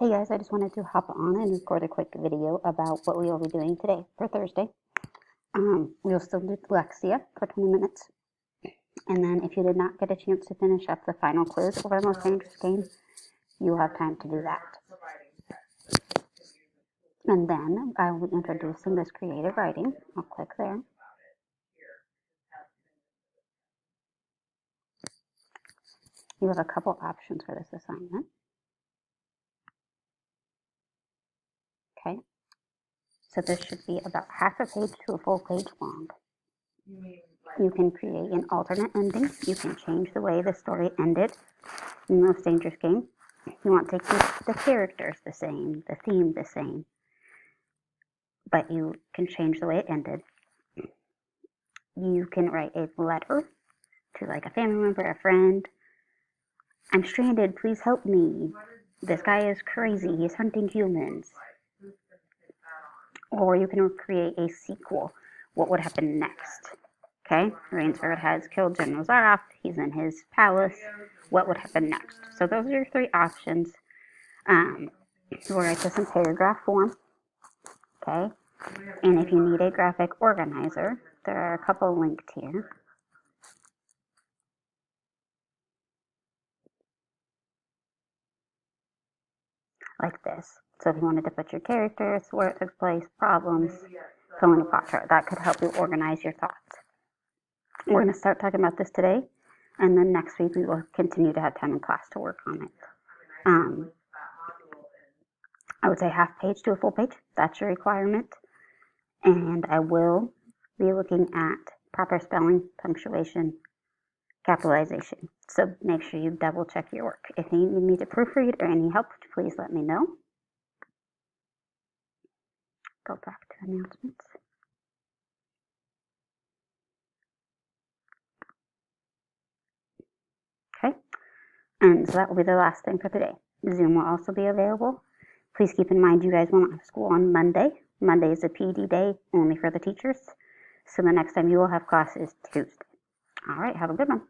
Hey guys, I just wanted to hop on and record a quick video about what we will be doing today for Thursday. We'll still do Lexia for 20 minutes. And then if you did not get a chance to finish up the final quiz over the Most Dangerous Game, you will have time to do that. And then I will be introducing this creative writing. I'll click there. You have a couple options for this assignment. Okay. So this should be about half a page to a full page long. You can create an alternate ending. You can change the way the story ended in the Most Dangerous Game. You want to keep the characters the same, the theme the same, but you can change the way it ended. You can write a letter to like a family member, a friend. I'm stranded, please help me. This guy is crazy, he's hunting humans. Or you can create a sequel. What would happen next? Okay, Rainsford has killed General Zaroff. He's in his palace. What would happen next? So those are your three options. We'll write this in paragraph form. Okay, and if you need a graphic organizer, there are a couple linked here. Like this. So if you wanted to put your characters, where it took place, problems, Cleopatra, that could help you organize your thoughts. We're going to start talking about this today, and then next week we will continue to have time in class to work on it. I would say half page to a full page. That's your requirement. And I will be looking at proper spelling, punctuation, capitalization. So make sure you double check your work. If you need me to proofread or any help, please let me know. Go back to announcements. Okay, and so that will be the last thing for today. Zoom will also be available. Please keep in mind you guys will not have school on Monday. Monday is a PD day only for the teachers. So the next time you will have class is Tuesday. All right, have a good one.